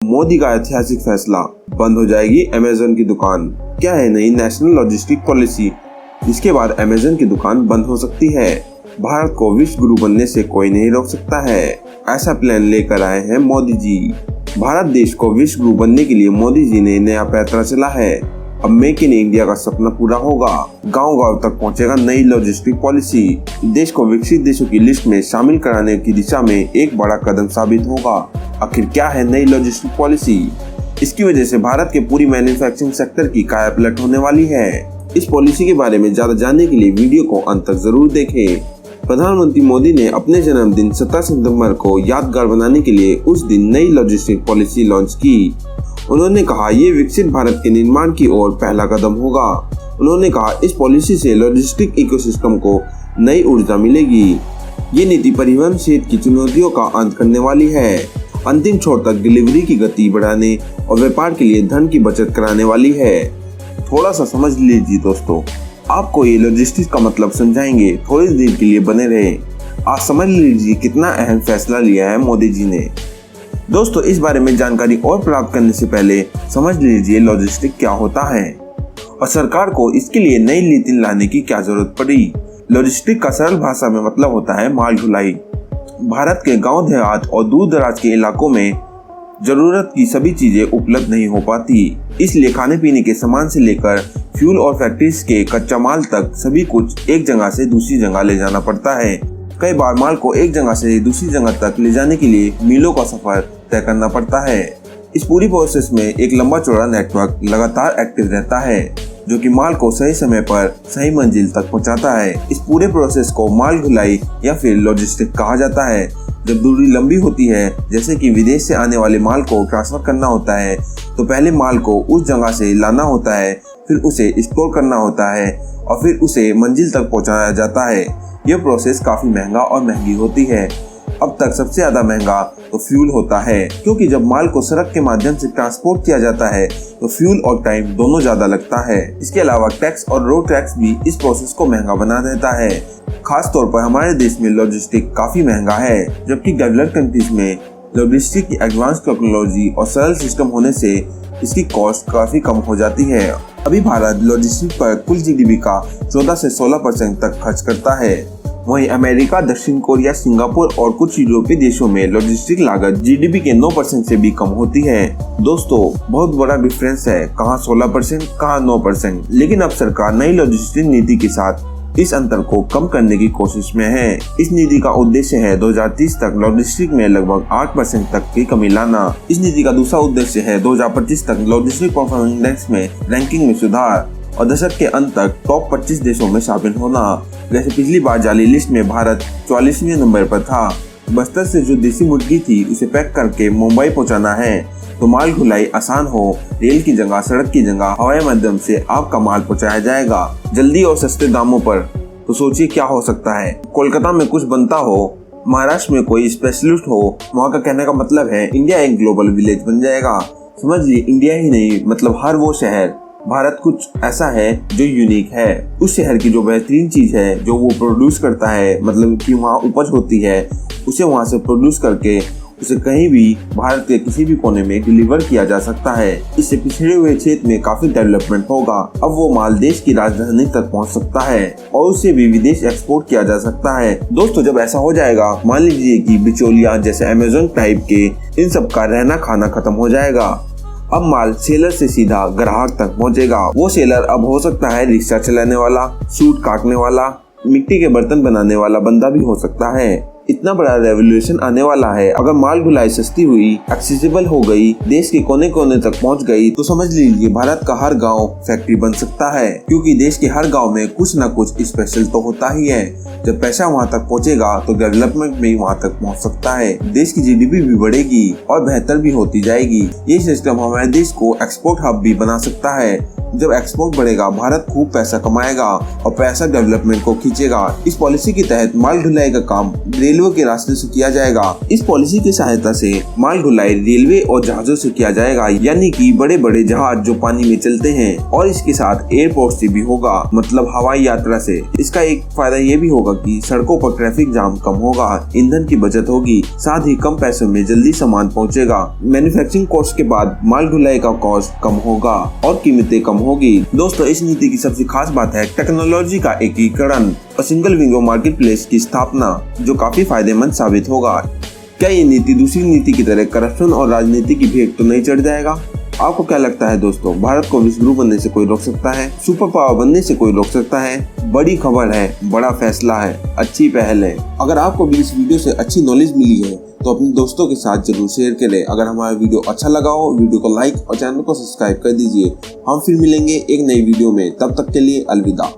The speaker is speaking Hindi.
मोदी का ऐतिहासिक फैसला, बंद हो जाएगी अमेज़न की दुकान। क्या है नई नेशनल लॉजिस्टिक पॉलिसी जिसके बाद अमेज़न की दुकान बंद हो सकती है। भारत को विश्व गुरु बनने से कोई नहीं रोक सकता है, ऐसा प्लान लेकर आए हैं मोदी जी। भारत देश को विश्व गुरु बनने के लिए मोदी जी ने नया पैंतरा चला है। अब मेक इन इंडिया का सपना पूरा होगा। गांव-गांव तक पहुंचेगा नई लॉजिस्टिक पॉलिसी। देश को विकसित देशों की लिस्ट में शामिल कराने की दिशा में एक बड़ा कदम साबित होगा। आखिर क्या है नई लॉजिस्टिक पॉलिसी? इसकी वजह से भारत के पूरी मैन्युफैक्चरिंग सेक्टर की कायापलट होने वाली है। इस पॉलिसी के बारे में ज्यादा जानने के लिए वीडियो को अंत तक जरूर देखें। प्रधानमंत्री मोदी ने अपने जन्मदिन 17 सितंबर को यादगार बनाने के लिए उस दिन नई लॉजिस्टिक पॉलिसी लॉन्च की। उन्होंने कहा ये विकसित भारत के निर्माण की ओर पहला कदम होगा। उन्होंने कहा इस पॉलिसी से लॉजिस्टिक इकोसिस्टम को नई ऊर्जा मिलेगी। ये नीति परिवहन क्षेत्र की चुनौतियों का अंत करने वाली है, अंतिम छोर तक डिलीवरी की गति बढ़ाने और व्यापार के लिए धन की बचत कराने वाली है। थोड़ा सा समझ लीजिए दोस्तों, आपको ये लॉजिस्टिक्स का मतलब समझाएंगे, थोड़ी देर के लिए बने रहे। आज समझ लीजिए कितना अहम फैसला लिया है मोदी जी ने। दोस्तों, इस बारे में जानकारी और प्राप्त करने से पहले समझ लीजिए लॉजिस्टिक क्या होता है और सरकार को इसके लिए नई नीति लाने की क्या जरूरत पड़ी। लॉजिस्टिक का सरल भाषा में मतलब होता है माल ढुलाई। भारत के गांव देहात और दूर दराज के इलाकों में जरूरत की सभी चीजें उपलब्ध नहीं हो पाती, इसलिए खाने पीने के सामान से लेकर फ्यूल और फैक्ट्रीज के कच्चा माल तक सभी कुछ एक जगह से दूसरी जगह ले जाना पड़ता है। कई बार माल को एक जगह से दूसरी जगह तक ले जाने के लिए मीलों का सफर तय करना पड़ता है। इस पूरी प्रोसेस में एक लंबा चौड़ा नेटवर्क लगातार एक्टिव रहता है, जो कि माल को सही समय पर सही मंजिल तक पहुंचाता है। इस पूरे प्रोसेस को माल ढुलाई या फिर लॉजिस्टिक कहा जाता है। जब दूरी लंबी होती है, जैसे कि विदेश से आने वाले माल को ट्रांसफर करना होता है, तो पहले माल को उस जगह से लाना होता है, फिर उसे स्टोर करना होता है और फिर उसे मंजिल तक पहुंचाया जाता है। यह प्रोसेस काफी महंगा और महंगी होती है। अब तक सबसे ज्यादा महंगा तो फ्यूल होता है, क्योंकि जब माल को सड़क के माध्यम से ट्रांसपोर्ट किया जाता है तो फ्यूल और टाइम दोनों ज्यादा लगता है। इसके अलावा टैक्स और रोड टैक्स भी इस प्रोसेस को महंगा बना देता है। खास तौर पर हमारे देश में लॉजिस्टिक काफी महंगा है, जबकि डेवलप्ड कंट्रीज में लॉजिस्टिक की एडवांस टेक्नोलॉजी और सरल सिस्टम होने से इसकी कॉस्ट काफी कम हो जाती है। अभी भारत लॉजिस्टिक पर कुल जीडीपी का 14 से 16% तक खर्च करता है। वहीं अमेरिका, दक्षिण कोरिया, सिंगापुर और कुछ यूरोपीय देशों में लॉजिस्टिक लागत जीडीपी के 9% से भी कम होती है। दोस्तों, बहुत बड़ा डिफरेंस है, कहाँ 16%, कहाँ 9%। लेकिन अब सरकार नई लॉजिस्टिक नीति के साथ इस अंतर को कम करने की कोशिश में है। इस नीति का उद्देश्य है 2030 तक लॉजिस्टिक में लगभग 8% तक की कमी लाना। इस नीति का दूसरा उद्देश्य है 2025 तक लॉजिस्टिक परफॉर्मेंस इंडेक्स में रैंकिंग में सुधार और दशक के अंत तक टॉप 25 देशों में शामिल होना। जैसे पिछली बार जारी लिस्ट में भारत 44वें नंबर पर था। बस्तर से जो देसी मुर्गी थी उसे पैक करके मुंबई पहुंचाना है, तो माल ढुलाई आसान हो, रेल की जगह, सड़क की जगह हवाई माध्यम से आपका माल पहुंचाया जाएगा जल्दी और सस्ते दामों पर। तो सोचिए क्या हो सकता है। कोलकाता में कुछ बनता हो, महाराष्ट्र में कोई स्पेशलिस्ट हो, वहाँ का कहने का मतलब है इंडिया एक ग्लोबल विलेज बन जाएगा। समझ लीजिए, इंडिया ही नहीं मतलब हर वो शहर, भारत कुछ ऐसा है जो यूनिक है। उस शहर की जो बेहतरीन चीज है जो वो प्रोड्यूस करता है, मतलब कि वहाँ उपज होती है, उसे वहाँ से प्रोड्यूस करके उसे कहीं भी भारत के किसी भी कोने में डिलीवर किया जा सकता है। इससे पिछड़े हुए क्षेत्र में काफी डेवलपमेंट होगा। अब वो माल देश की राजधानी तक पहुंच सकता है और उसे भी विदेश एक्सपोर्ट किया जा सकता है। दोस्तों, जब ऐसा हो जाएगा, मान लीजिए कि बिचौलिया जैसे अमेज़न टाइप के इन सब का रहना खाना खत्म हो जाएगा। अब माल सेलर से सीधा ग्राहक तक पहुंचेगा। वो सेलर अब हो सकता है रिक्शा चलाने वाला, सूट काटने वाला, मिट्टी के बर्तन बनाने वाला बंदा भी हो सकता है। इतना बड़ा रेवोल्यूशन आने वाला है। अगर माल ढुलाई सस्ती हुई, एक्सेसिबल हो गई, देश के कोने कोने तक पहुंच गई, तो समझ लीजिए भारत का हर गांव फैक्ट्री बन सकता है, क्योंकि देश के हर गांव में कुछ न कुछ स्पेशल तो होता ही है। जब पैसा वहां तक पहुंचेगा तो डेवलपमेंट भी वहां तक पहुंच सकता है। देश की जीडीपी भी बढ़ेगी और बेहतर भी होती जाएगी। ये सिस्टम हमारे देश को एक्सपोर्ट हब भी बना सकता है। जब एक्सपोर्ट बढ़ेगा भारत खूब पैसा कमाएगा और पैसा डेवलपमेंट को खींचेगा। इस पॉलिसी के तहत माल ढुलाई का काम रेलवे के रास्ते से किया जाएगा। इस पॉलिसी की सहायता से माल ढुलाई रेलवे और जहाजों से किया जाएगा, यानी कि बड़े बड़े जहाज जो पानी में चलते हैं, और इसके साथ एयरपोर्ट से भी होगा, मतलब हवाई यात्रा से। इसका एक फायदा ये भी होगा कि सड़कों पर ट्रैफिक जाम कम होगा, ईंधन की बचत होगी, साथ ही कम पैसों में जल्दी सामान पहुंचेगा। मैन्युफैक्चरिंग कॉस्ट के बाद माल ढुलाई का कॉस्ट कम होगा और कीमतें कम होगी। दोस्तों, इस नीति की सबसे खास बात है टेक्नोलॉजी का एकीकरण और सिंगल विंडो मार्केट प्लेस की स्थापना, जो काफी फायदेमंद साबित होगा। क्या ये नीति दूसरी नीति की तरह करप्शन और राजनीति की भेंट तो नहीं चढ़ जाएगा? आपको क्या लगता है दोस्तों, भारत को विश्व गुरु बनने से कोई रोक सकता है? सुपर पावर बनने से कोई रोक सकता है? बड़ी खबर है, बड़ा फैसला है, अच्छी पहल है। अगर आपको भी इस वीडियो से अच्छी नॉलेज मिली है तो अपने दोस्तों के साथ जरूर शेयर करें। अगर हमारा वीडियो अच्छा लगा हो, वीडियो को लाइक और चैनल को सब्सक्राइब कर दीजिए। हम फिर मिलेंगे एक नई वीडियो में, तब तक के लिए अलविदा।